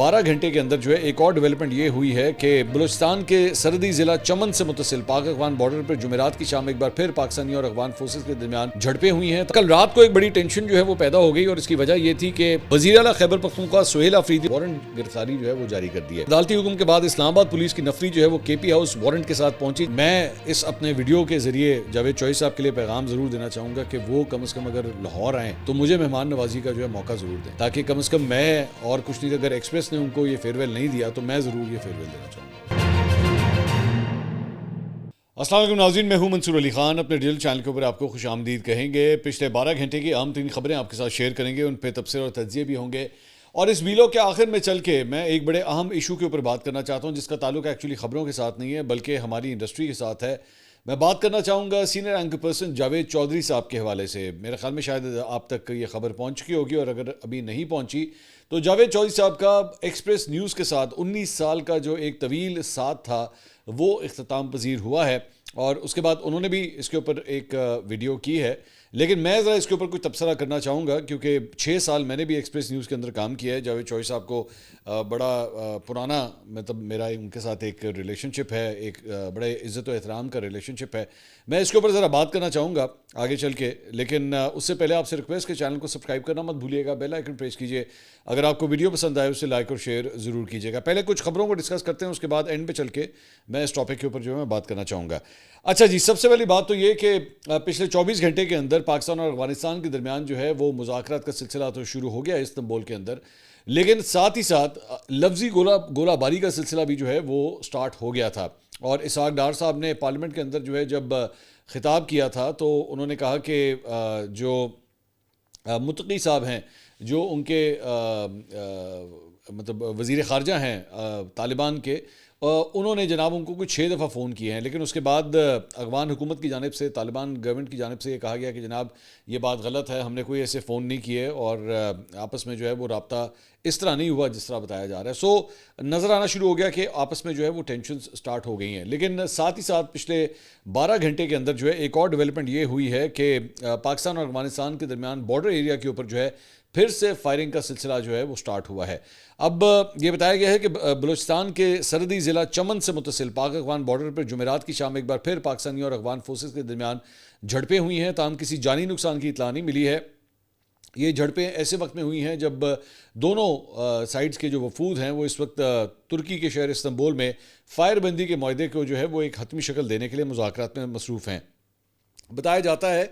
12 گھنٹے کے اندر جو ہے ایک اور ڈیولپمنٹ یہ ہوئی ہے کہ بلوچستان کے سرحدی ضلع چمن سے متصل پاک افغان بارڈر پر جمعرات کی شام ایک بار پھر پاکستانی اور افغان فورسز کے درمیان جھڑپیں ہوئی ہیں. کل رات کو ایک بڑی ٹینشن جو ہے وہ پیدا ہو گئی اور اس کی وجہ یہ تھی کہ وزیر اعلیٰ خیبر پختونخوا سہیل آفریدی وارنٹ گرفتاری جو ہے وہ جاری کر دی ہے. عدالتی حکم کے بعد اسلام آباد پولیس کی نفری جو ہے وہ کے پی ہاؤس وارنٹ کے ساتھ پہنچی. میں اس اپنے ویڈیو کے ذریعے جاوید چوہی صاحب کے لیے پیغام ضرور دینا چاہوں گا کہ وہ کم از کم اگر لاہور آئیں تو مجھے مہمان نوازی کا جو ہے موقع ضرور دیں, تاکہ کم از کم میں اور کچھ نہیں, اگر ایکسپریس نے ان کو یہ فیئرویل نہیں دیا تو میں ضرور یہ فیئرویل دینا چاہوں گا. السلام علیکم ناظرین, میں ہوں منصور علی خان. اپنے ڈیجیٹل چینل کے اوپر آپ کو خوش آمدید کہیں گے. پچھلے 12 گھنٹے کی اہم ترین خبریں آپ کے ساتھ شیئر کریں گے, ان پہ تبصرے اور تجزیے بھی ہوں گے. اور اس ویلو کے آخر میں چل کے میں ایک بڑے اہم ایشو کے اوپر بات کرنا چاہتا ہوں, جس کا تعلق ایکچولی خبروں کے ساتھ نہیں ہے بلکہ ہماری انڈسٹری کے ساتھ ہے. میں بات کرنا چاہوں گا senior anchor person Javed Chaudhry صاحب کے حوالے سے. میرے خیال میں شاید آپ تک یہ خبر پہنچ چکی ہوگی, اور اگر ابھی نہیں پہنچی تو جاوید چودھری صاحب کا ایکسپریس نیوز کے ساتھ 19 سال کا جو ایک طویل ساتھ تھا وہ اختتام پذیر ہوا ہے, اور اس کے بعد انہوں نے بھی اس کے اوپر ایک ویڈیو کی ہے. لیکن میں ذرا اس کے اوپر کوئی تبصرہ کرنا چاہوں گا, کیونکہ 6 سال میں نے بھی ایکسپریس نیوز کے اندر کام کیا ہے. جاوید چوہی صاحب کو بڑا پرانا, مطلب میرا ان کے ساتھ ایک ریلیشن شپ ہے, ایک بڑے عزت و احترام کا ریلیشن شپ ہے. میں اس کے اوپر ذرا بات کرنا چاہوں گا آگے چل کے, لیکن اس سے پہلے آپ سے ریکویسٹ کہ چینل کو سبسکرائب کرنا مت بھولیے گا, بیل آئیکن پریس کیجیے. اگر آپ کو ویڈیو پسند آئے اسے لائک اور شیئر ضرور کیجیے گا. پہلے کچھ خبروں کو ڈسکس کرتے ہیں, اس کے بعد اینڈ پہ چل کے میں اس ٹاپک کے اوپر جو ہے میں بات کرنا چاہوں گا. اچھا جی, سب سے پہلی بات تو یہ کہ پچھلے 24 گھنٹے کے اندر پاکستان اور افغانستان کے درمیان جو ہے وہ مذاکرات کا سلسلہ تو شروع ہو گیا استنبول کے اندر, لیکن ساتھ ہی ساتھ لفظی گولہ باری کا سلسلہ بھی جو ہے وہ سٹارٹ ہو گیا تھا. اور اسحاق ڈار صاحب نے پارلیمنٹ کے اندر جو ہے جب خطاب کیا تھا تو انہوں نے کہا کہ جو متقی صاحب ہیں, جو ان کے مطلب وزیر خارجہ ہیں طالبان کے, انہوں نے جناب ان کو کوئی 6 دفعہ فون کیے ہیں. لیکن اس کے بعد افغان حکومت کی جانب سے, طالبان گورنمنٹ کی جانب سے یہ کہا گیا کہ جناب یہ بات غلط ہے, ہم نے کوئی ایسے فون نہیں کیے, اور آپس میں جو ہے وہ رابطہ اس طرح نہیں ہوا جس طرح بتایا جا رہا ہے. سو نظر آنا شروع ہو گیا کہ آپس میں جو ہے وہ ٹینشنز سٹارٹ ہو گئی ہیں. لیکن ساتھ ہی ساتھ پچھلے 12 گھنٹے کے اندر جو ہے ایک اور ڈیولپمنٹ یہ ہوئی ہے کہ پاکستان اور افغانستان کے درمیان بارڈر ایریا کے اوپر جو ہے پھر سے فائرنگ کا سلسلہ جو ہے وہ سٹارٹ ہوا ہے. اب یہ بتایا گیا ہے کہ بلوچستان کے سرحدی ضلع چمن سے متصل پاک افغان بارڈر پر جمعرات کی شام ایک بار پھر پاکستانی اور افغان فورسز کے درمیان جھڑپیں ہوئی ہیں, تاہم کسی جانی نقصان کی اطلاع نہیں ملی ہے. یہ جھڑپیں ایسے وقت میں ہوئی ہیں جب دونوں سائڈز کے جو وفود ہیں وہ اس وقت ترکی کے شہر استنبول میں فائر بندی کے معاہدے کو جو ہے وہ ایک حتمی شکل دینے کے لیے مذاکرات میں مصروف ہیں. بتایا جاتا ہے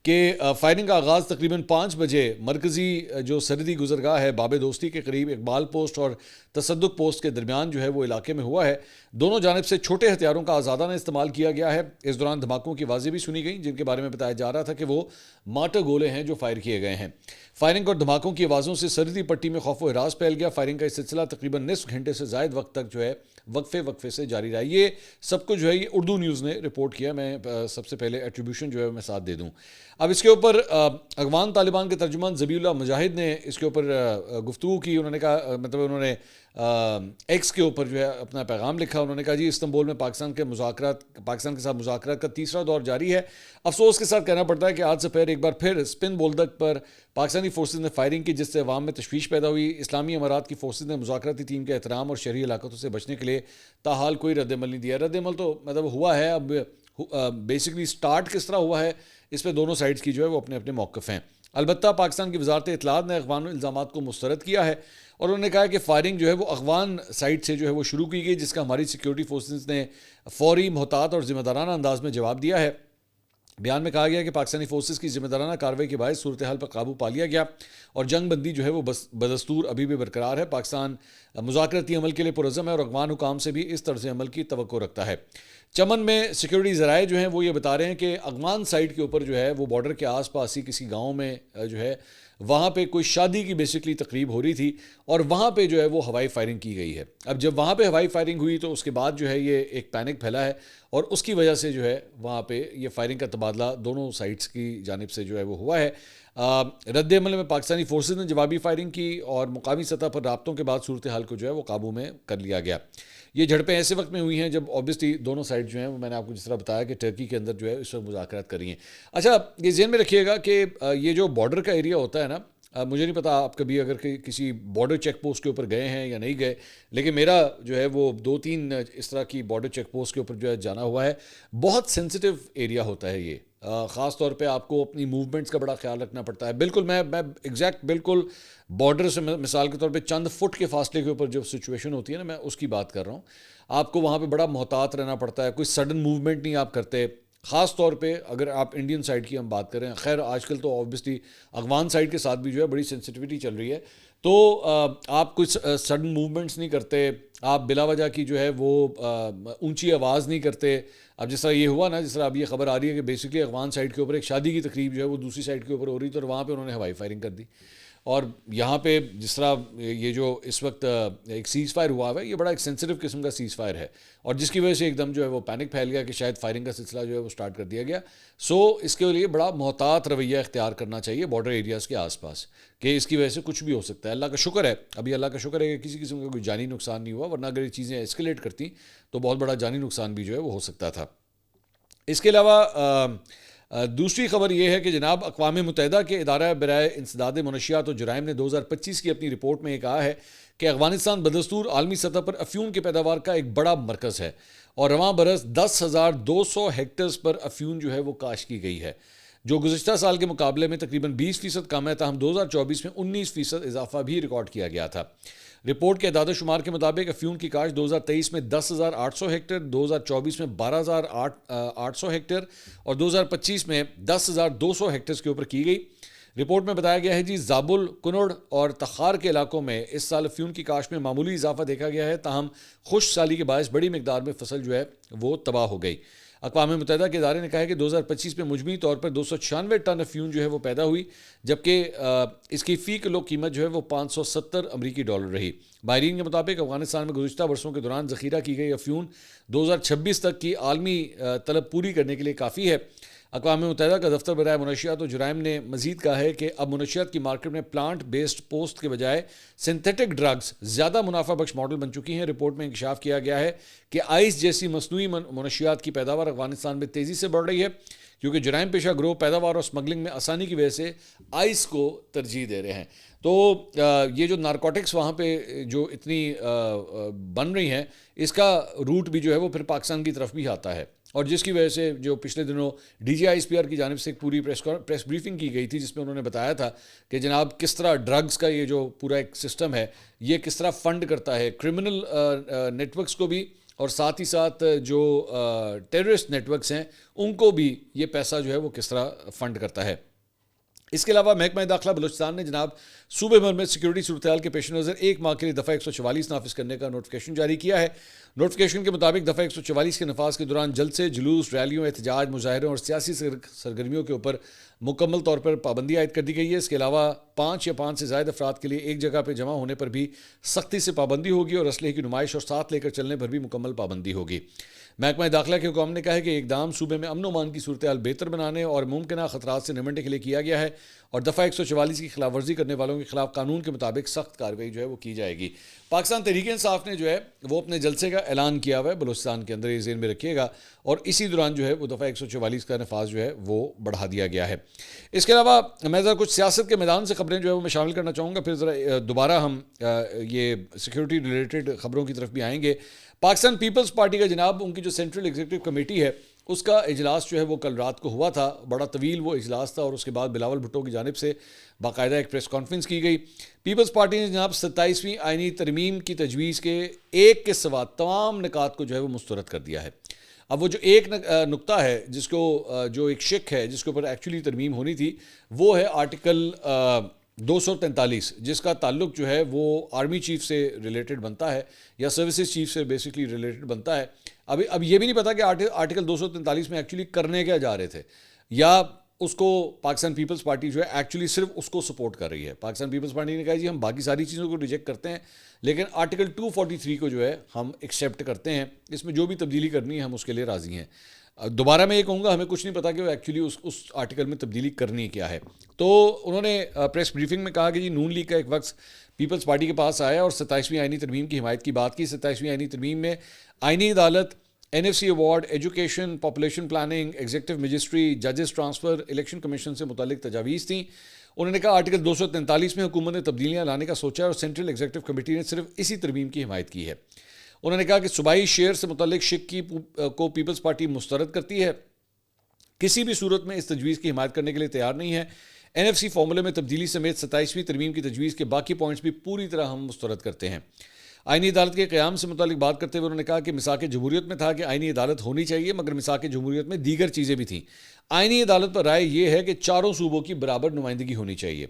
کہ فائرنگ کا آغاز تقریباً 5 بجے مرکزی جو سرحدی گزرگاہ ہے باب دوستی کے قریب اقبال پوسٹ اور تصدق پوسٹ کے درمیان جو ہے وہ علاقے میں ہوا ہے. دونوں جانب سے چھوٹے ہتھیاروں کا آزادانہ استعمال کیا گیا ہے. اس دوران دھماکوں کی آوازیں بھی سنی گئیں, جن کے بارے میں بتایا جا رہا تھا کہ وہ مارٹر گولے ہیں جو فائر کیے گئے ہیں. فائرنگ اور دھماکوں کی آوازوں سے سرحدی پٹی میں خوف و ہراس پھیل گیا. فائرنگ کا اس سلسلہ تقریباً نصف گھنٹے سے زائد وقت تک جو ہے وقفے سے جاری رہا. یہ سب کچھ جو ہے یہ اردو نیوز نے رپورٹ کیا. میں سب سے پہلے ایٹریبیوشن جو ہے میں ساتھ دے دوں. اب اس کے اوپر افغان طالبان کے ترجمان ذبیح اللہ مجاہد نے اس کے اوپر گفتگو کی. انہوں نے کہا, مطلب انہوں نے ایکس کے اوپر جو ہے اپنا پیغام لکھا. انہوں نے کہا جی استنبول میں پاکستان کے ساتھ مذاکرات کا تیسرا دور جاری ہے. افسوس کے ساتھ کہنا پڑتا ہے کہ آج دوپہر ایک بار پھر اسپن بولدک پر پاکستانی فورسز نے فائرنگ کی, جس سے عوام میں تشویش پیدا ہوئی. اسلامی امارات کی فورسز نے مذاکراتی ٹیم کے احترام اور شہری ہلاکتوں سے بچنے کے لیے تاحال کوئی رد عمل نہیں دیا. رد عمل تو مطلب ہوا ہے, اب بیسکلی سٹارٹ کس طرح ہوا ہے اس پہ دونوں سائڈز کی جو ہے وہ اپنے اپنے موقف ہیں. البتہ پاکستان کی وزارت اطلاعات نے افغان الزامات کو مسترد کیا ہے, اور انہوں نے کہا کہ فائرنگ جو ہے وہ افغان سائڈ سے جو ہے وہ شروع کی گئی, جس کا ہماری سیکیورٹی فورسز نے فوری, محتاط اور ذمہ دارانہ انداز میں جواب دیا ہے. بیان میں کہا گیا کہ پاکستانی فورسز کی ذمہ دارانہ کارروائی کے باعث صورتحال پر قابو پا لیا گیا, اور جنگ بندی جو ہے وہ بدستور ابھی بھی برقرار ہے. پاکستان مذاکراتی عمل کے لیے پرعزم ہے اور افغان حکام سے بھی اس طرز عمل کی توقع رکھتا ہے. چمن میں سیکیورٹی ذرائع جو ہیں وہ یہ بتا رہے ہیں کہ افغان سائڈ کے اوپر جو ہے وہ بارڈر کے آس پاس ہی کسی گاؤں میں جو ہے وہاں پہ کوئی شادی کی بیسکلی تقریب ہو رہی تھی, اور وہاں پہ جو ہے وہ ہوائی فائرنگ کی گئی ہے. اب جب وہاں پہ ہوائی فائرنگ ہوئی تو اس کے بعد جو ہے یہ ایک پینک پھیلا ہے, اور اس کی وجہ سے جو ہے وہاں پہ یہ فائرنگ کا تبادلہ دونوں سائڈز کی جانب سے جو ہے وہ ہوا ہے. رد عمل میں پاکستانی فورسز نے جوابی فائرنگ کی, اور مقامی سطح پر رابطوں کے بعد صورتحال کو جو ہے وہ قابو میں کر لیا گیا. یہ جھڑپیں ایسے وقت میں ہوئی ہیں جب اوبیسلی دونوں سائڈ جو ہیں وہ میں نے آپ کو جس طرح بتایا کہ ٹرکی کے اندر جو ہے اس وقت مذاکرات کر رہی ہیں. اچھا یہ ذہن میں رکھیے گا کہ یہ جو بارڈر کا ایریا ہوتا ہے نا, مجھے نہیں پتا آپ کبھی اگر کسی بارڈر چیک پوسٹ کے اوپر گئے ہیں یا نہیں گئے، لیکن میرا جو ہے وہ 2-3 اس طرح کی بارڈر چیک پوسٹ کے اوپر جو ہے جانا ہوا ہے. بہت سینسٹیو ایریا ہوتا ہے یہ، خاص طور پہ آپ کو اپنی موومنٹس کا بڑا خیال رکھنا پڑتا ہے. بالکل میں ایگزیکٹ بالکل بارڈر سے مثال کے طور پہ چند فٹ کے فاصلے کے اوپر جو سچویشن ہوتی ہے نا، میں اس کی بات کر رہا ہوں. آپ کو وہاں پہ بڑا محتاط رہنا پڑتا ہے، کوئی سڈن موومنٹ نہیں آپ کرتے. خاص طور پہ اگر آپ انڈین سائڈ کی ہم بات کریں، خیر آج کل تو آبویسلی افغان سائڈ کے ساتھ بھی جو ہے بڑی سینسٹیوٹی چل رہی ہے، تو آپ کچھ سڈن موومنٹس نہیں کرتے، آپ بلا وجہ کی جو ہے وہ اونچی آواز نہیں کرتے. اب جس طرح یہ ہوا نا، جس طرح اب یہ خبر آ رہی ہے کہ بیسکلی افغان سائڈ کے اوپر ایک شادی کی تقریب جو ہے وہ دوسری سائڈ کے اوپر ہو رہی تھی، اور وہاں پہ انہوں نے ہوائی فائرنگ کر دی. اور یہاں پہ جس طرح یہ جو اس وقت ایک سیز فائر ہوا ہے، یہ بڑا ایک سینسٹیو قسم کا سیز فائر ہے، اور جس کی وجہ سے ایک دم جو ہے وہ پینک پھیل گیا کہ شاید فائرنگ کا سلسلہ جو ہے وہ سٹارٹ کر دیا گیا. سو اس کے لیے بڑا محتاط رویہ اختیار کرنا چاہیے بارڈر ایریاز کے آس پاس، کہ اس کی وجہ سے کچھ بھی ہو سکتا ہے. اللہ کا شکر ہے، ابھی اللہ کا شکر ہے کہ کسی قسم کا کوئی جانی نقصان نہیں ہوا، ورنہ اگر یہ چیزیں ایسکیلیٹ کرتی تو بہت بڑا جانی نقصان بھی جو ہے وہ ہو سکتا تھا. اس کے علاوہ دوسری خبر یہ ہے کہ جناب اقوام متحدہ کے ادارہ برائے انسداد منشیات و جرائم نے 2025 کی اپنی رپورٹ میں یہ کہا ہے کہ افغانستان بدستور عالمی سطح پر افیون کی پیداوار کا ایک بڑا مرکز ہے، اور رواں برس 10,200 ہیکٹرز پر افیون جو ہے وہ کاشت کی گئی ہے، جو گزشتہ سال کے مقابلے میں تقریباً 20% کم ہے. تاہم 2024 میں 19% اضافہ بھی ریکارڈ کیا گیا تھا. رپورٹ کے اعداد و شمار کے مطابق افیون کی کاشت 2023 میں 10,800 ہیکٹر، 2024 میں 12,800 ہیکٹر اور 2025 میں 10,200 ہیکٹرز کے اوپر کی گئی. رپورٹ میں بتایا گیا ہے جی زابل، کنڑ اور تخار کے علاقوں میں اس سال افیون کی کاشت میں معمولی اضافہ دیکھا گیا ہے، تاہم خشک سالی کے باعث بڑی مقدار میں فصل جو ہے وہ تباہ ہو گئی. اقوام متحدہ کے ادارے نے کہا ہے کہ 2025 میں مجموعی طور پر 296 ٹن افیون جو ہے وہ پیدا ہوئی، جبکہ اس کی فی کلو قیمت جو ہے وہ $570 رہی. ماہرین کے مطابق افغانستان میں گزشتہ برسوں کے دوران ذخیرہ کی گئی افیون 2026 تک کی عالمی طلب پوری کرنے کے لیے کافی ہے. اقوام متحدہ کا دفتر برائے منشیات و جرائم نے مزید کہا ہے کہ اب منشیات کی مارکیٹ میں پلانٹ بیسڈ پوسٹ کے بجائے سنتھیٹک ڈرگز زیادہ منافع بخش ماڈل بن چکی ہیں. رپورٹ میں انکشاف کیا گیا ہے کہ آئس جیسی مصنوعی منشیات کی پیداوار افغانستان میں تیزی سے بڑھ رہی ہے، کیونکہ جرائم پیشہ گروہ پیداوار اور سمگلنگ میں آسانی کی وجہ سے آئس کو ترجیح دے رہے ہیں. تو یہ جو نارکوٹکس وہاں پہ جو اتنی بن رہی ہیں، اس کا روٹ بھی جو ہے وہ پھر پاکستان کی طرف بھی آتا ہے، اور جس کی وجہ سے جو پچھلے دنوں D G I S P R کی جانب سے ایک پوری پریس بریفنگ کی گئی تھی، جس میں انہوں نے بتایا تھا کہ جناب کس طرح ڈرگز کا یہ جو پورا ایک سسٹم ہے یہ کس طرح فنڈ کرتا ہے کرمنل نیٹ ورکس کو بھی، اور ساتھ ہی ساتھ جو ٹیررسٹ نیٹ ورکس ہیں ان کو بھی یہ پیسہ جو ہے وہ کس طرح فنڈ کرتا ہے. اس کے علاوہ محکمہ داخلہ بلوچستان نے جناب صوبے بھر میں سیکورٹی صورتحال کے پیش نظر ایک ماہ کے لیے دفعہ 144 نافذ کرنے کا نوٹیفکیشن جاری کیا ہے. نوٹیفکیشن کے مطابق دفعہ 144 کے نفاذ کے دوران جلسے، جلوس، ریلیوں، احتجاج، مظاہروں اور سیاسی سرگرمیوں کے اوپر مکمل طور پر پابندی عائد کر دی گئی ہے. اس کے علاوہ 5 یا 5 سے زائد افراد کے لیے ایک جگہ پہ جمع ہونے پر بھی سختی سے پابندی ہوگی، اور اسلحے کی نمائش اور ساتھ لے کر چلنے پر بھی مکمل پابندی ہوگی. محکمہ داخلہ کے حکام نے کہا ہے کہ اقدام صوبے میں امن و امان کی صورتحال بہتر بنانے اور ممکنہ خطرات سے نمٹنے کے لیے کیا گیا ہے، اور دفعہ 144 کی خلاف ورزی کرنے والوں کے خلاف قانون کے مطابق سخت کارروائی جو ہے وہ کی جائے گی. پاکستان تحریک انصاف نے جو ہے وہ اپنے جلسے کا اعلان کیا ہوا ہے بلوچستان کے اندر، یہ ذہن میں رکھیے گا، اور اسی دوران جو ہے وہ دفعہ 144 کا نفاذ جو ہے وہ بڑھا دیا گیا ہے. اس کے علاوہ میں ذرا کچھ سیاست کے میدان سے خبریں جو ہے وہ میں شامل کرنا چاہوں گا، پھر ذرا دوبارہ ہم یہ سیکورٹی ریلیٹڈ خبروں کی طرف بھی آئیں گے. پاکستان پیپلز پارٹی کا جناب ان کی جو سینٹرل ایگزیکٹو کمیٹی ہے اس کا اجلاس جو ہے وہ کل رات کو ہوا تھا، بڑا طویل وہ اجلاس تھا، اور اس کے بعد بلاول بھٹو کی جانب سے باقاعدہ ایک پریس کانفرنس کی گئی. پیپلز پارٹی نے جناب 27ویں آئینی ترمیم کی تجویز کے ایک کے سوا تمام نکات کو جو ہے وہ مسترد کر دیا ہے. اب وہ جو ایک نقطہ ہے جس کو جو ایک شک ہے جس کے اوپر ایکچولی ترمیم ہونی تھی، وہ ہے آرٹیکل 243، جس کا تعلق جو ہے وہ آرمی چیف سے ریلیٹڈ بنتا ہے یا سروسز چیف سے بیسکلی ریلیٹڈ بنتا ہے. اب یہ بھی نہیں پتا کہ آرٹیکل 243 میں ایکچولی کرنے کیا جا رہے تھے، یا اس کو پاکستان پیپلز پارٹی جو ہے ایکچولی صرف اس کو سپورٹ کر رہی ہے. پاکستان پیپلز پارٹی نے کہا جی ہم باقی ساری چیزوں کو ریجیکٹ کرتے ہیں، لیکن آرٹیکل 243 کو جو ہے ہم ایکسیپٹ کرتے ہیں، اس میں جو بھی تبدیلی کرنی ہے ہم اس کے لیے راضی ہیں. دوبارہ میں یہ کہوں گا ہمیں کچھ نہیں پتا کہ وہ ایکچولی اس آرٹیکل میں تبدیلی کرنی کیا ہے. تو انہوں نے پریس بریفنگ میں کہا کہ جی نون لیگ کا ایک وقت پیپلز پارٹی کے پاس آیا اور 27ویں آئینی ترمیم کی حمایت کی بات کی. 27ویں آئینی ترمیم میں آئینی عدالت، N F C award, education, population planning, executive magistracy, ججز ٹرانسفر، الیکشن کمیشن سے متعلق تجاویز تھیں. انہوں نے کہا آرٹیکل 243 میں حکومت نے تبدیلیاں لانے کا سوچا ہے اور سینٹرل ایگزیکٹو کمیٹی نے صرف اسی ترمیم کی حمایت کی ہے. انہوں نے کہا کہ صوبائی شیئر سے متعلق شک کو پیپلز پارٹی مسترد کرتی ہے, کسی بھی صورت میں اس تجویز کی حمایت کرنے کے لیے تیار نہیں ہے. NFC فارمولے میں تبدیلی سمیت 27ویں ترمیم کی تجویز کے باقی پوائنٹس بھی پوری طرح ہم مسترد کرتے ہیں. آئینی عدالت کے قیام سے متعلق بات کرتے ہوئے انہوں نے کہا کہ میثاق جمہوریت میں تھا کہ آئینی عدالت ہونی چاہیے, مگر میثاق جمہوریت میں دیگر چیزیں بھی تھیں. آئینی عدالت پر رائے یہ ہے کہ چاروں صوبوں کی برابر نمائندگی ہونی چاہیے.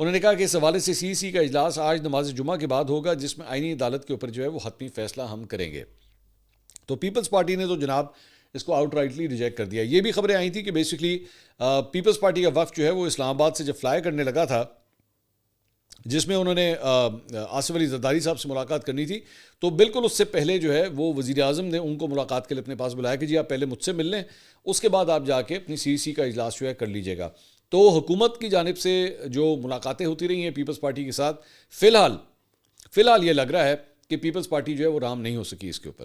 انہوں نے کہا کہ اس حوالے سے CEC کا اجلاس آج نماز جمعہ کے بعد ہوگا, جس میں آئینی عدالت کے اوپر جو ہے وہ حتمی فیصلہ ہم کریں گے. تو پیپلز پارٹی نے تو جناب اس کو آؤٹ رائٹلی ریجیکٹ کر دیا. یہ بھی خبریں آئی تھیں کہ بیسکلی پیپلز پارٹی کا وفد جو ہے وہ اسلام آباد سے جب فلائی کرنے لگا تھا, جس میں انہوں نے آصف علی زرداری صاحب سے ملاقات کرنی تھی, تو بالکل اس سے پہلے جو ہے وہ وزیر اعظم نے ان کو ملاقات کے لیے اپنے پاس بلایا کہ جی آپ پہلے مجھ سے مل لیں, اس کے بعد آپ جا کے اپنی CEC کا اجلاس جو ہے کر لیجیے گا. تو حکومت کی جانب سے جو ملاقاتیں ہوتی رہی ہیں پیپلز پارٹی کے ساتھ, فی الحال یہ لگ رہا ہے کہ پیپلز پارٹی جو ہے وہ رام نہیں ہو سکی اس کے اوپر.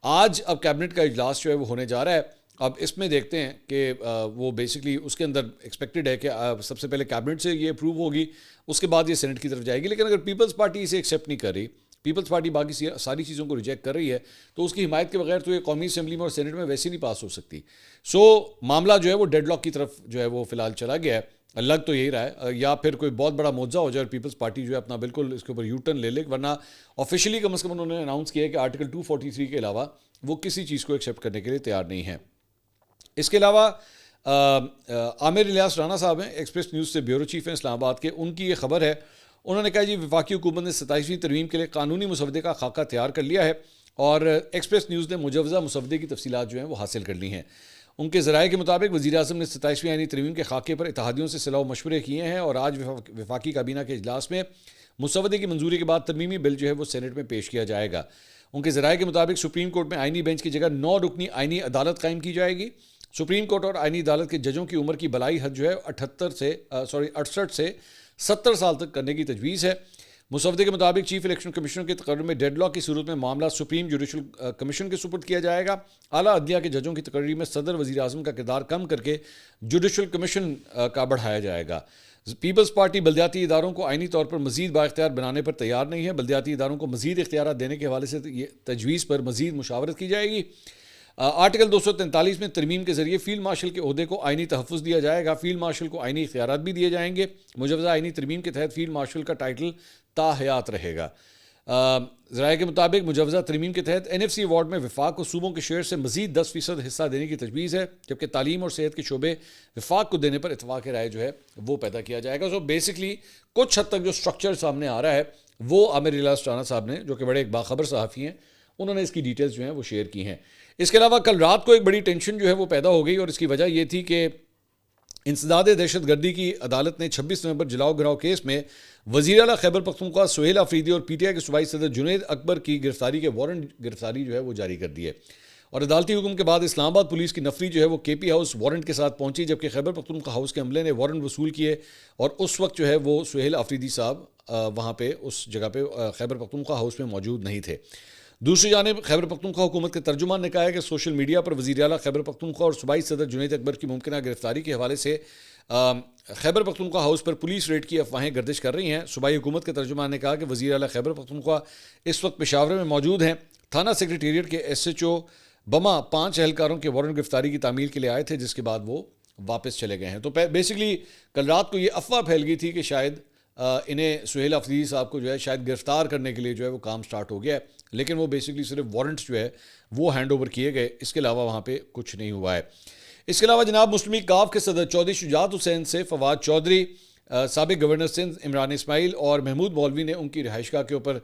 آج اب کیبنٹ کا اجلاس جو ہے وہ ہونے جا رہا ہے. اب اس میں دیکھتے ہیں کہ وہ بیسکلی اس کے اندر ایکسپیکٹڈ ہے کہ سب سے پہلے کیبنٹ سے یہ اپروو ہوگی, اس کے بعد یہ سینٹ کی طرف جائے گی. لیکن اگر پیپلز پارٹی اسے ایکسیپٹ نہیں کر رہی, پیپلز پارٹی باقی ساری چیزوں کو ریجیکٹ کر رہی ہے, تو اس کی حمایت کے بغیر تو یہ قومی اسمبلی میں اور سینٹ میں ویسے نہیں پاس ہو سکتی. سو معاملہ جو ہے وہ ڈیڈ لاک کی طرف جو ہے وہ فی الحال چلا گیا ہے. لگ تو یہی رہا ہے, یا پھر کوئی بہت بڑا معجزہ ہو جائے اور پیپلز پارٹی جو ہے اپنا بالکل اس کے اوپر یو ٹرن لے لے, ورنہ آفیشلی کم از کم انہوں نے اناؤنس کیا ہے کہ آرٹیکل 243 کے علاوہ وہ کسی چیز کو ایکسیپٹ کرنے کے لیے تیار نہیں ہے. اس کے علاوہ عامر الیاس رانا صاحب ہیں, ایکسپریس نیوز سے بیورو چیف ہیں اسلام آباد کے, ان کی یہ خبر ہے. انہوں نے کہا جی وفاقی حکومت نے 27ویں ترمیم کے لیے قانونی مسودے کا خاکہ تیار کر لیا ہے, اور ایکسپریس نیوز نے مجوزہ مسودے کی تفصیلات جو ہیں وہ حاصل کر لی ہیں. ان کے ذرائع کے مطابق وزیر اعظم نے 27ویں آئینی ترمیم کے خاکے پر اتحادیوں سے صلاح و مشورے کیے ہیں, اور آج وفاقی کابینہ کے اجلاس میں مسودے کی منظوری کے بعد ترمیمی بل جو ہے وہ سینٹ میں پیش کیا جائے گا. ان کے ذرائع کے مطابق سپریم کورٹ میں آئینی بینچ کی جگہ 9 رکنی آئینی عدالت قائم کی جائے گی. سپریم کورٹ اور آئینی عدالت کے ججوں کی عمر کی بلائی حد جو ہے 68 سے 70 سال تک کرنے کی تجویز ہے. مسودے کے مطابق چیف الیکشن کمیشنر کے تقرر میں ڈیڈ لاک کی صورت میں معاملہ سپریم جوڈیشل کمیشن کے سپرد کیا جائے گا. اعلیٰ عدلیہ کے ججوں کی تقرری میں صدر وزیر اعظم کا کردار کم کر کے جوڈیشل کمیشن کا بڑھایا جائے گا. پیپلز پارٹی بلدیاتی اداروں کو آئینی طور پر مزید بااختیار بنانے پر تیار نہیں ہے. بلدیاتی اداروں کو مزید اختیارات دینے کے حوالے سے یہ تجویز پر مزید مشاورت کی جائے گی. آرٹیکل 243 میں ترمیم کے ذریعے فیلڈ مارشل کے عہدے کو آئینی تحفظ دیا جائے گا. فیلڈ مارشل کو آئینی اختیارات بھی دیے جائیں گے. مجوزہ آئینی ترمیم کے تحت فیلڈ مارشل کا ٹائٹل تاحیات رہے گا. ذرائع کے مطابق مجوزہ ترمیم کے تحت NFC ایوارڈ میں وفاق کو صوبوں کے شیئر سے مزید 10% حصہ دینے کی تجویز ہے, جبکہ تعلیم اور صحت کے شعبے وفاق کو دینے پر اتفاق رائے جو ہے وہ پیدا کیا جائے گا. سو بیسکلی کچھ حد تک جو سٹرکچر سامنے آ رہا ہے وہ عامر الیاس رانا صاحب نے, جو کہ بڑے ایک باخبر صحافی ہیں, انہوں نے اس کی ڈیٹیلز جو ہیں وہ شیئر کی ہیں. اس کے علاوہ کل رات کو ایک بڑی ٹینشن جو ہے وہ پیدا ہو گئی, اور اس کی وجہ یہ تھی کہ انسداد دہشت گردی کی عدالت نے 26 نومبر جلاؤ گراؤ کیس میں وزیر اعلیٰ خیبر پختونخوا سہیل آفریدی اور PTI کے صوبائی صدر جنید اکبر کی گرفتاری کے وارنٹ گرفتاری جو ہے وہ جاری کر دی ہے. اور عدالتی حکم کے بعد اسلام آباد پولیس کی نفری جو ہے وہ KP ہاؤس وارنٹ کے ساتھ پہنچی, جبکہ خیبر پختونخوا ہاؤس کے عملے نے وارنٹ وصول کیے, اور اس وقت جو ہے وہ سہیل آفریدی صاحب وہاں پہ اس جگہ پہ خیبر پختونخوا ہاؤس میں موجود نہیں تھے. دوسری جانب خیبر پختونخوا حکومت کے ترجمان نے کہا ہے کہ سوشل میڈیا پر وزیر اعلیٰ خیبر پختونخوا اور صوبائی صدر جنید اکبر کی ممکنہ گرفتاری کے حوالے سے خیبر پختونخوا ہاؤس پر پولیس ریڈ کی افواہیں گردش کر رہی ہیں. صوبائی حکومت کے ترجمان نے کہا کہ وزیر اعلیٰ خیبر پختونخوا اس وقت پشاور میں موجود ہیں. تھانہ سیکریٹریٹ کے SHO بما 5 اہلکاروں کے وارنٹ گرفتاری کی تعمیل کے لیے آئے تھے, جس کے بعد وہ واپس چلے گئے ہیں. تو بیسکلی کل رات کو یہ افواہ پھیل گئی تھی کہ شاید انہیں سہیل آفریدی صاحب کو جو ہے شاید گرفتار کرنے کے لیے جو ہے وہ کام سٹارٹ ہو گیا ہے, لیکن وہ بیسکلی صرف وارنٹس جو ہے وہ ہینڈ اوور کیے گئے, اس کے علاوہ وہاں پہ کچھ نہیں ہوا ہے. اس کے علاوہ جناب مسلم لیگ کاف کے صدر چودھری شجاعت حسین سے فواد چودھری, سابق گورنر سندھ عمران اسماعیل اور محمود مولوی نے ان کی رہائش گاہ کے اوپر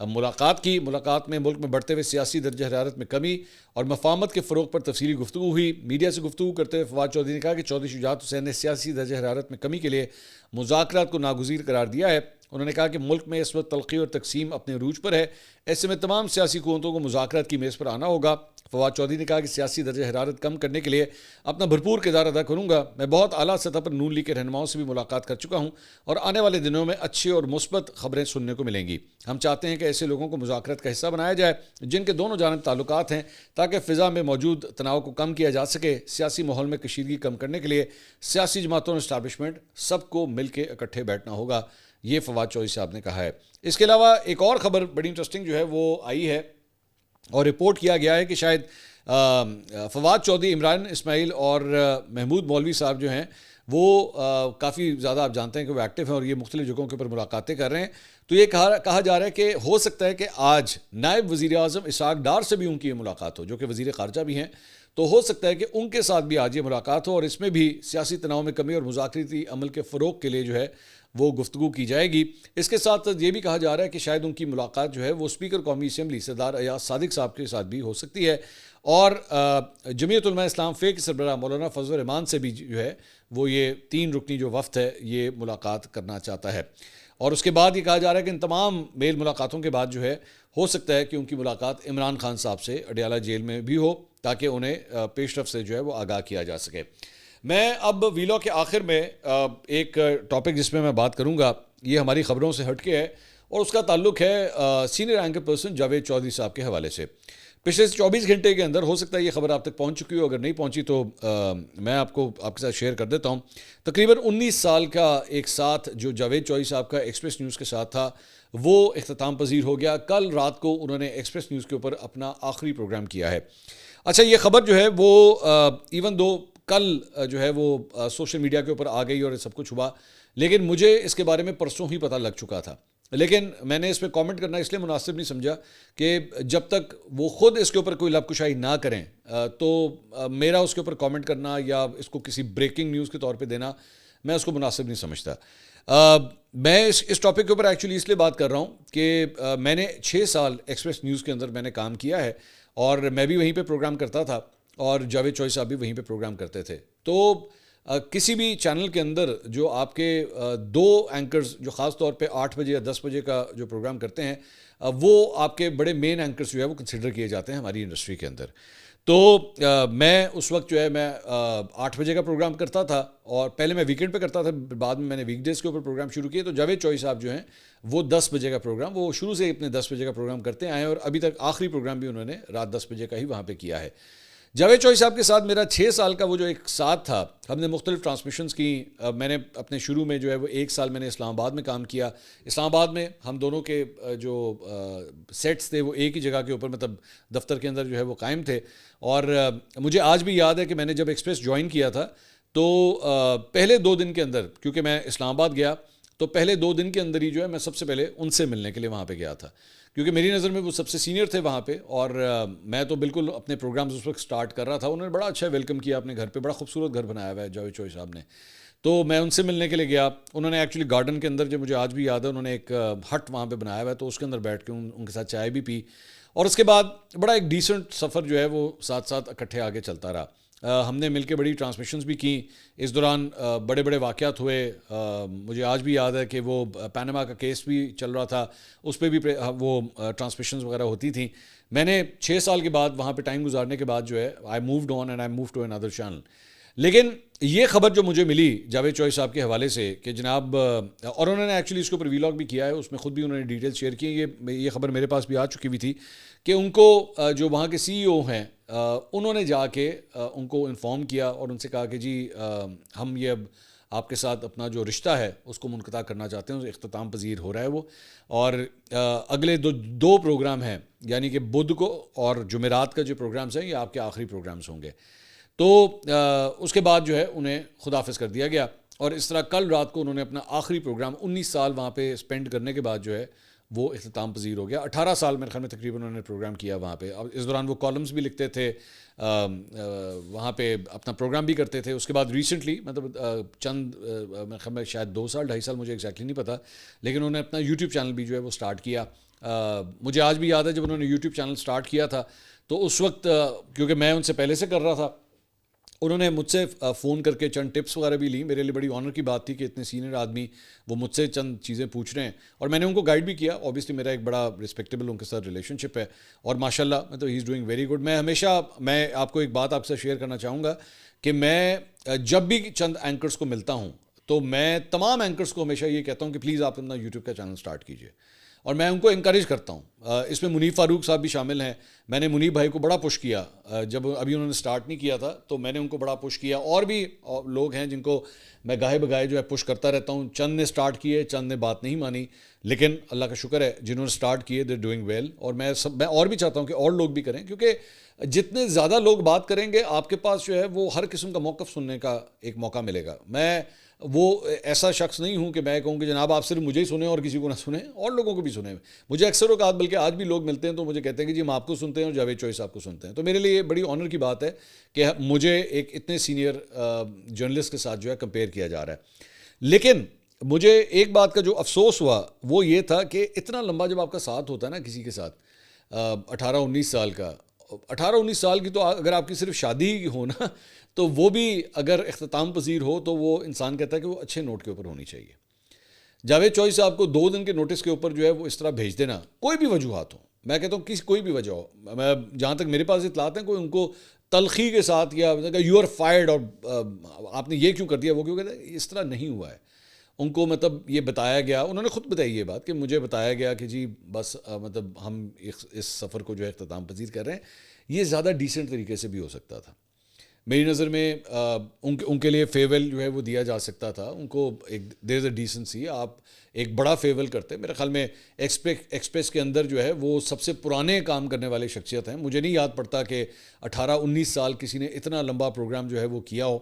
ملاقات کی. ملاقات میں ملک میں بڑھتے ہوئے سیاسی درجہ حرارت میں کمی اور مفاہمت کے فروغ پر تفصیلی گفتگو ہوئی. میڈیا سے گفتگو کرتے ہوئے فواد چودھری نے کہا کہ چودھری شجاعت حسین نے سیاسی درجہ حرارت میں کمی کے لیے مذاکرات کو ناگزیر قرار دیا ہے. انہوں نے کہا کہ ملک میں اس وقت تلخی اور تقسیم اپنے عروج پر ہے، ایسے میں تمام سیاسی قوتوں کو مذاکرات کی میز پر آنا ہوگا۔ فواد چودھری نے کہا کہ سیاسی درجہ حرارت کم کرنے کے لیے اپنا بھرپور کردار ادا کروں گا۔ میں بہت اعلیٰ سطح پر نون لیگ کے رہنماؤں سے بھی ملاقات کر چکا ہوں اور آنے والے دنوں میں اچھی اور مثبت خبریں سننے کو ملیں گی۔ ہم چاہتے ہیں کہ ایسے لوگوں کو مذاکرات کا حصہ بنایا جائے جن کے دونوں جانب تعلقات ہیں، تاکہ فضا میں موجود تناؤ کو کم کیا جا سکے۔ سیاسی ماحول میں کشیدگی کم کرنے کے لیے سیاسی جماعتوں اور اسٹیبلشمنٹ سب کو مل کے اکٹھے بیٹھنا ہوگا، یہ فواد چودھری صاحب نے کہا ہے۔ اس کے علاوہ ایک اور خبر بڑی انٹرسٹنگ جو ہے وہ آئی ہے اور رپورٹ کیا گیا ہے کہ شاید فواد چودھری، عمران اسماعیل اور محمود مولوی صاحب جو ہیں وہ کافی زیادہ آپ جانتے ہیں کہ وہ ایکٹیو ہیں اور یہ مختلف جگہوں کے اوپر ملاقاتیں کر رہے ہیں۔ تو یہ کہا جا رہا ہے کہ ہو سکتا ہے کہ آج نائب وزیر اعظم اسحاق ڈار سے بھی ان کی یہ ملاقات ہو، جو کہ وزیر خارجہ بھی ہیں، تو ہو سکتا ہے کہ ان کے ساتھ بھی آج یہ ملاقات ہو اور اس میں بھی سیاسی تناؤ میں کمی اور مذاکراتی عمل کے فروغ کے لیے جو ہے وہ گفتگو کی جائے گی۔ اس کے ساتھ یہ بھی کہا جا رہا ہے کہ شاید ان کی ملاقات جو ہے وہ اسپیکر قومی اسمبلی سردار ایاز صادق صاحب کے ساتھ بھی ہو سکتی ہے اور جمعیت علماء اسلام فے کے سربراہ مولانا فضل الرحمان سے بھی جو ہے وہ یہ 3 رکنی جو وفد ہے یہ ملاقات کرنا چاہتا ہے۔ اور اس کے بعد یہ کہا جا رہا ہے کہ ان تمام میل ملاقاتوں کے بعد جو ہے ہو سکتا ہے کہ ان کی ملاقات عمران خان صاحب سے اڈیالہ جیل میں بھی ہو، تاکہ انہیں پیش رفت سے جو ہے وہ آگاہ کیا جا سکے۔ میں اب ویلو کے آخر میں ایک ٹاپک جس میں بات کروں گا، یہ ہماری خبروں سے ہٹ کے ہے اور اس کا تعلق ہے senior anchor person Javed Chaudhry صاحب کے حوالے سے۔ پچھلے 24 گھنٹے کے اندر ہو سکتا ہے یہ خبر آپ تک پہنچ چکی ہو، اگر نہیں پہنچی تو میں آپ کے ساتھ شیئر کر دیتا ہوں۔ تقریباً 19 سال کا ایک ساتھ جو جاوید چودھری صاحب کا ایکسپریس نیوز کے ساتھ تھا وہ اختتام پذیر ہو گیا۔ کل رات کو انہوں نے ایکسپریس نیوز کے اوپر اپنا آخری پروگرام کیا ہے۔ اچھا، یہ خبر جو ہے وہ ایون دو کل جو ہے وہ سوشل میڈیا کے اوپر آ گئی اور سب کچھ ہوا، لیکن مجھے اس کے بارے میں پرسوں ہی پتہ لگ چکا تھا، لیکن میں نے اس پہ کامنٹ کرنا اس لیے مناسب نہیں سمجھا کہ جب تک وہ خود اس کے اوپر کوئی لب کشائی نہ کریں تو میرا اس کے اوپر کامنٹ کرنا یا اس کو کسی بریکنگ نیوز کے طور پہ دینا میں اس کو مناسب نہیں سمجھتا۔ میں اس ٹاپک کے اوپر ایکچولی اس لیے بات کر رہا ہوں کہ میں نے 6 سال ایکسپریس نیوز کے اندر میں نے کام کیا ہے اور میں بھی وہیں پہ پروگرام کرتا تھا اور جاوید چودھری صاحب بھی وہیں پہ پروگرام کرتے تھے۔ تو کسی بھی چینل کے اندر جو آپ کے 2 اینکرز جو خاص طور پہ 8 بجے یا 10 بجے کا جو پروگرام کرتے ہیں وہ آپ کے بڑے مین اینکرز جو ہے وہ کنسیڈر کیے جاتے ہیں ہماری انڈسٹری کے اندر۔ تو میں اس وقت جو ہے میں 8 بجے کا پروگرام کرتا تھا اور پہلے میں ویکینڈ پہ کرتا تھا، بعد میں نے ویک ڈیز کے اوپر پروگرام شروع کیے۔ تو جاوید چودھری صاحب جو ہیں وہ 10 بجے کا پروگرام، وہ شروع سے اپنے 10 بجے کا پروگرام کرتے آئے ہیں اور ابھی تک آخری پروگرام بھی انہوں نے رات 10 بجے کا ہی وہاں پہ کیا ہے۔ جاوید چودھری صاحب کے ساتھ میرا 6 سال کا وہ جو ایک ساتھ تھا، ہم نے مختلف ٹرانسمیشنز کی۔ میں نے اپنے شروع میں جو ہے وہ 1 سال میں نے اسلام آباد میں کام کیا۔ اسلام آباد میں ہم دونوں کے جو سیٹس تھے وہ ایک ہی جگہ کے اوپر، مطلب دفتر کے اندر جو ہے وہ قائم تھے۔ اور مجھے آج بھی یاد ہے کہ میں نے جب ایکسپریس جوائن کیا تھا تو پہلے 2 دن کے اندر، کیونکہ میں اسلام آباد گیا تو پہلے 2 دن کے اندر ہی جو ہے میں سب سے پہلے ان سے ملنے کے لیے وہاں پہ گیا تھا، کیونکہ میری نظر میں وہ سب سے سینئر تھے وہاں پہ اور میں تو بالکل اپنے پروگرامز اس وقت سٹارٹ کر رہا تھا۔ انہوں نے بڑا اچھا ویلکم کیا اپنے گھر پہ، بڑا خوبصورت گھر بنایا ہوا ہے جاوید چودھری صاحب نے۔ تو میں ان سے ملنے کے لیے گیا۔ انہوں نے ایکچولی گارڈن کے اندر، جو مجھے آج بھی یاد ہے، انہوں نے ایک ہٹ وہاں پہ بنایا ہوا ہے، تو اس کے اندر بیٹھ کے ان کے ساتھ چائے بھی پی اور اس کے بعد بڑا ایک ڈیسنٹ سفر جو ہے وہ ساتھ ساتھ اکٹھے آگے چلتا رہا۔ ہم نے مل کے بڑی ٹرانسمیشنز بھی کی، اس دوران بڑے بڑے واقعات ہوئے۔ مجھے آج بھی یاد ہے کہ وہ پینما کا کیس بھی چل رہا تھا، اس پہ بھی وہ ٹرانسمیشنز وغیرہ ہوتی تھیں۔ میں نے 6 سال کے بعد وہاں پہ ٹائم گزارنے کے بعد جو ہے I moved on and I move to another channel. لیکن یہ خبر جو مجھے ملی جاوید چودھری صاحب کے حوالے سے کہ جناب، اور انہوں نے ایکچولی اس کے اوپر ویلاگ بھی کیا ہے، اس میں خود بھی انہوں نے ڈیٹیل شیئر کی، یہ خبر میرے پاس بھی آ چکی ہوئی تھی کہ ان کو جو وہاں کے سی ای او ہیں انہوں نے جا کے ان کو انفارم کیا اور ان سے کہا کہ جی ہم یہ اب آپ کے ساتھ اپنا جو رشتہ ہے اس کو منقطع کرنا چاہتے ہیں، اختتام پذیر ہو رہا ہے وہ، اور اگلے 2 پروگرام ہیں، یعنی کہ بدھ کو اور جمعرات کا جو پروگرامز ہیں یہ آپ کے آخری پروگرامز ہوں گے۔ تو اس کے بعد جو ہے انہیں خداحافظ کر دیا گیا اور اس طرح کل رات کو انہوں نے اپنا آخری پروگرام 19 سال وہاں پہ اسپینڈ کرنے کے بعد جو ہے وہ اختتام پذیر ہو گیا۔ 18 سال میرے خیال میں تقریباً انہوں نے پروگرام کیا وہاں پہ۔ اب اس دوران وہ کالمز بھی لکھتے تھے، وہاں پہ اپنا پروگرام بھی کرتے تھے۔ اس کے بعد ریسنٹلی، مطلب چند میرے خیال میں شاید 2 سال 2.5 سال، مجھے ایگزیکٹلی نہیں پتہ، لیکن انہوں نے اپنا یوٹیوب چینل بھی جو ہے وہ سٹارٹ کیا۔ مجھے آج بھی یاد ہے جب انہوں نے یوٹیوب چینل سٹارٹ کیا تھا تو اس وقت، کیونکہ میں ان سے پہلے سے کر رہا تھا، انہوں نے مجھ سے فون کر کے چند ٹپس وغیرہ بھی لی. میرے لیے بڑی آنر کی بات تھی کہ اتنے سینئر آدمی وہ مجھ سے چند چیزیں پوچھ رہے ہیں, اور میں نے ان کو گائیڈ بھی کیا. اوبیسلی میرا ایک بڑا رسپیکٹیبل ان کے ساتھ ریلیشن شپ ہے, اور ماشاء اللہ تو ہی از ڈوئنگ ویری گڈ. میں آپ کو ایک بات آپ سے شیئر کرنا چاہوں گا کہ میں جب بھی چند اینکرز کو ملتا ہوں تو میں تمام اینکرز کو ہمیشہ یہ کہتا ہوں کہ پلیز آپ اپنا یوٹیوب کا چینل سٹارٹ کیجیے, اور میں ان کو انکریج کرتا ہوں. اس میں منیب فاروق صاحب بھی شامل ہیں. میں نے منیب بھائی کو بڑا پش کیا جب ابھی انہوں نے سٹارٹ نہیں کیا تھا, تو میں نے ان کو بڑا پش کیا. اور بھی لوگ ہیں جن کو میں گاہے بگاہے جو ہے پش کرتا رہتا ہوں. چند نے سٹارٹ کیے, چند نے بات نہیں مانی, لیکن اللہ کا شکر ہے جنہوں نے سٹارٹ کیے دے ڈوئنگ ویل. اور میں اور بھی چاہتا ہوں کہ اور لوگ بھی کریں, کیونکہ جتنے زیادہ لوگ بات کریں گے آپ کے پاس جو ہے وہ ہر قسم کا موقف سننے کا ایک موقع ملے گا. میں وہ ایسا شخص نہیں ہوں کہ میں کہوں کہ جناب آپ صرف مجھے ہی سنیں اور کسی کو نہ سنیں, اور لوگوں کو بھی سنیں. مجھے اکثر اوقات بلکہ آج بھی لوگ ملتے ہیں تو مجھے کہتے ہیں کہ جی ہم آپ کو سنتے ہیں اور جاوید چوئی صاحب کو سنتے ہیں. تو میرے لیے یہ بڑی آنر کی بات ہے کہ مجھے ایک اتنے سینئر جرنلسٹ کے ساتھ جو ہے کمپیئر کیا جا رہا ہے. لیکن مجھے ایک بات کا جو افسوس ہوا وہ یہ تھا کہ اتنا لمبا جب آپ کا ساتھ ہوتا ہے نا کسی کے ساتھ 18-19 سال کا, 18-19 سال کی تو اگر آپ کی صرف شادی ہی ہو نا تو وہ بھی اگر اختتام پذیر ہو تو وہ انسان کہتا ہے کہ وہ اچھے نوٹ کے اوپر ہونی چاہیے. جاوید چوئی صاحب کو 2 دن کے نوٹس کے اوپر جو ہے وہ اس طرح بھیج دینا, کوئی بھی وجوہات ہوں, میں کہتا ہوں کوئی بھی وجہ ہو, میں جہاں تک میرے پاس اطلاعات ہیں, کوئی ان کو تلخی کے ساتھ یا یو آر فائرڈ اور آپ نے یہ کیوں کر دیا وہ کیوں کہتے ہیں, اس طرح نہیں ہوا ہے. ان کو مطلب یہ بتایا گیا, انہوں نے خود بتائی یہ بات کہ مجھے بتایا گیا کہ جی بس مطلب ہم اس سفر کو جو ہے اختتام پذیر کر رہے ہیں. یہ زیادہ ڈیسنٹ طریقے سے بھی ہو سکتا تھا میری نظر میں. ان کے لیے فیول جو ہے وہ دیا جا سکتا تھا. ان کو ایک دیر از اے ڈیسنسی, آپ ایک بڑا فیول کرتے. میرے خیال میں ایکسپریس کے اندر جو ہے وہ سب سے پرانے کام کرنے والے شخصیت ہیں. مجھے نہیں یاد پڑتا کہ 18-19 سال کسی نے اتنا لمبا پروگرام جو ہے وہ کیا ہو.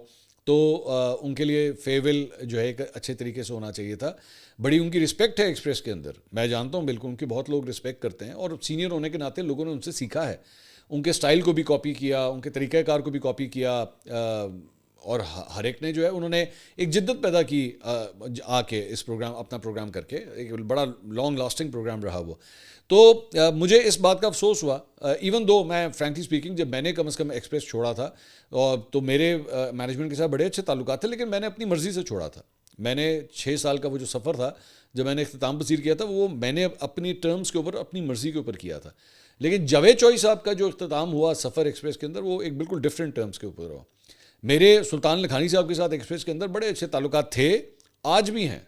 تو ان کے لیے فیول جو ہے ایک اچھے طریقے سے ہونا چاہیے تھا. بڑی ان کی رسپیکٹ ہے ایکسپریس کے اندر, میں جانتا ہوں بالکل ان کی بہت لوگ رسپیکٹ کرتے ہیں, اور سینئر ہونے کے ناطے لوگوں نے ان سے سیکھا ہے. ان کے سٹائل کو بھی کاپی کیا, ان کے طریقہ کار کو بھی کاپی کیا, اور ہر ایک نے جو ہے انہوں نے ایک جدت پیدا کی آ کے اس پروگرام اپنا پروگرام کر کے. ایک بڑا لانگ لاسٹنگ پروگرام رہا وہ. تو مجھے اس بات کا افسوس ہوا, ایون دو میں فرینکلی اسپیکنگ جب میں نے کم از کم ایکسپریس چھوڑا تھا تو میرے مینجمنٹ کے ساتھ بڑے اچھے تعلقات تھے, لیکن میں نے اپنی مرضی سے چھوڑا تھا. میں نے 6 سال کا وہ جو سفر تھا جب میں نے اختتام پذیر کیا تھا وہ میں نے اپنی ٹرمز کے اوپر اپنی مرضی کے اوپر کیا تھا. لیکن جاوید چوئی صاحب کا جو اختتام ہوا سفر ایکسپریس کے اندر وہ ایک بالکل ڈفرینٹ ٹرمز کے اوپر ہوا. میرے سلطان لکھانی صاحب کے ساتھ ایکسپریس کے اندر بڑے اچھے تعلقات تھے, آج بھی ہیں.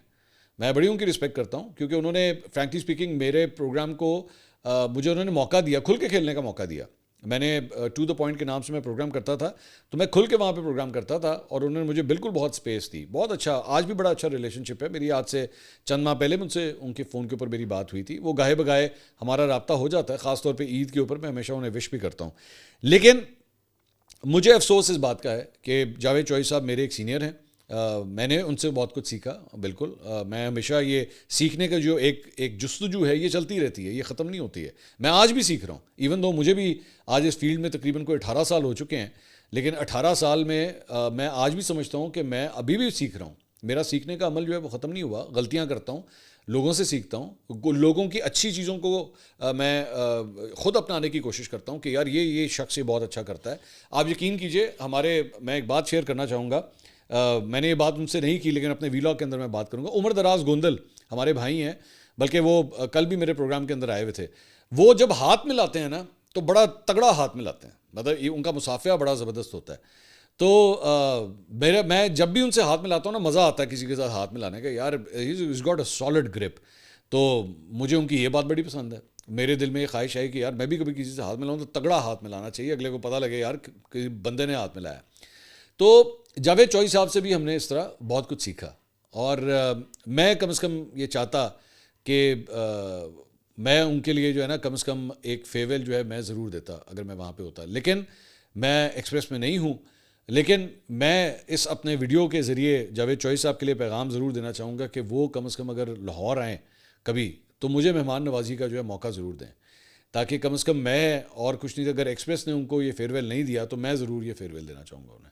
میں بڑی ان کی رسپیکٹ کرتا ہوں کیونکہ انہوں نے فرینکلی اسپیکنگ میرے پروگرام کو مجھے انہوں نے موقع دیا, کھل کے کھیلنے کا موقع دیا. میں نے ٹو دا پوائنٹ کے نام سے میں پروگرام کرتا تھا تو میں کھل کے وہاں پہ پروگرام کرتا تھا, اور انہوں نے مجھے بالکل بہت اسپیس دی. بہت اچھا, آج بھی بڑا اچھا ریلیشن شپ ہے. میری آج سے چند ماہ پہلے مجھ سے ان کے فون کے اوپر میری بات ہوئی تھی. وہ گاہے بگاہے ہمارا رابطہ ہو جاتا ہے, خاص طور پہ عید کے اوپر میں ہمیشہ انہیں وش بھی کرتا ہوں. لیکن مجھے افسوس اس بات کا ہے کہ جاوید چوئی صاحب میرے ایک سینئر ہیں. میں نے ان سے بہت کچھ سیکھا. بالکل میں ہمیشہ یہ سیکھنے کا جو ایک جستجو ہے یہ چلتی رہتی ہے, یہ ختم نہیں ہوتی ہے. میں آج بھی سیکھ رہا ہوں, ایون دو مجھے بھی آج اس فیلڈ میں تقریباً کوئی 18 سال ہو چکے ہیں, لیکن 18 سال میں میں آج بھی سمجھتا ہوں کہ میں ابھی بھی سیکھ رہا ہوں. میرا سیکھنے کا عمل جو ہے وہ ختم نہیں ہوا. غلطیاں کرتا ہوں, لوگوں سے سیکھتا ہوں, لوگوں کی اچھی چیزوں کو میں خود اپنانے کی کوشش کرتا ہوں کہ یار یہ شخص یہ بہت اچھا کرتا ہے. آپ یقین کیجئے میں ایک بات شیئر کرنا چاہوں گا. میں نے یہ بات ان سے نہیں کی لیکن اپنے ویلاگ کے اندر میں بات کروں گا. عمر دراز گوندل ہمارے بھائی ہیں, بلکہ وہ کل بھی میرے پروگرام کے اندر آئے ہوئے تھے. وہ جب ہاتھ ملاتے ہیں نا تو بڑا تگڑا ہاتھ ملاتے ہیں, مطلب ان کا مصافحہ بڑا زبردست ہوتا ہے. تو میں جب بھی ان سے ہاتھ ملاتا ہوں نا مزہ آتا ہے کسی کے ساتھ ہاتھ ملانے کا. یار has got a solid grip. تو مجھے ان کی یہ بات بڑی پسند ہے. میرے دل میں یہ خواہش ہے کہ یار میں بھی کبھی کسی سے ہاتھ ملاؤں تو تگڑا ہاتھ ملانا چاہیے, اگلے کو پتہ لگے یار کہ بندے نے ہاتھ ملایا. تو جاوید چوئی صاحب سے بھی ہم نے اس طرح بہت کچھ سیکھا, اور میں کم از کم یہ چاہتا کہ میں ان کے لیے جو ہے نا کم از کم ایک فیول جو ہے میں ضرور دیتا اگر میں وہاں پہ ہوتا. لیکن میں ایکسپریس میں نہیں ہوں, لیکن میں اس اپنے ویڈیو کے ذریعے جاوید چوئی صاحب کے لیے پیغام ضرور دینا چاہوں گا کہ وہ کم از کم اگر لاہور آئیں کبھی تو مجھے مہمان نوازی کا جو ہے موقع ضرور دیں, تاکہ کم از کم میں اور کچھ نہیں, اگر ایکسپریس نے ان کو یہ فیئر ویل نہیں دیا تو میں ضرور یہ فیئر ویل دینا چاہوں گا انہیں.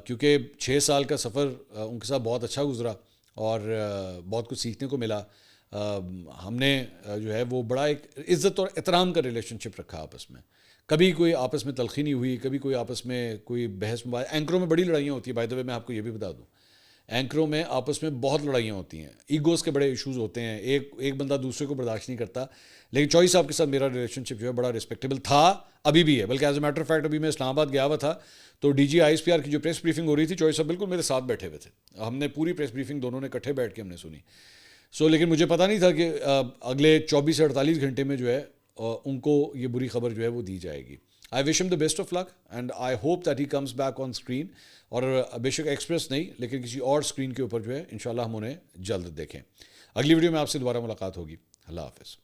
کیونکہ 6 سال کا سفر ان کے ساتھ بہت اچھا گزرا اور بہت کچھ سیکھنے کو ملا. ہم نے جو ہے وہ بڑا ایک عزت اور احترام کا ریلیشن شپ رکھا آپس میں. کبھی کوئی آپس میں تلخی نہیں ہوئی, کبھی کوئی آپس میں کوئی بحث مباحث. اینکروں میں بڑی لڑائیاں ہوتی ہیں بائی دا وے, میں آپ کو یہ بھی بتا دوں, اینکروں میں آپس میں بہت لڑائیاں ہوتی ہیں, ایگوز کے بڑے ایشوز ہوتے ہیں, ایک بندہ دوسرے کو برداشت نہیں کرتا. لیکن چوئی صاحب کے ساتھ میرا ریلیشن شپ جو ہے بڑا رسپیکٹیبل تھا, ابھی بھی ہے. بلکہ as a matter of fact ابھی میں اسلام آباد گیا ہوا تھا تو D G I S P R کی جو پریس بریفنگ ہو رہی تھی, چوئی صاحب بالکل میرے ساتھ بیٹھے ہوئے تھے. ہم نے پوری پریس بریفنگ دونوں نے اکٹھے بیٹھ کے ہم نے سنی. لیکن مجھے پتہ نہیں تھا کہ اگلے 24 سے 48 گھنٹے میں جو ہے ان کو یہ بری خبر جو ہے وہ دی جائے گی. I wish him the best of luck and I hope that he comes back on screen. اور بے شک ایکسپریس نہیں لیکن کسی اور اسکرین کے اوپر جو ہے انشاءاللہ ہم انہیں جلد دیکھیں. اگلی ویڈیو میں آپ سے دوبارہ ملاقات ہوگی. اللہ حافظ.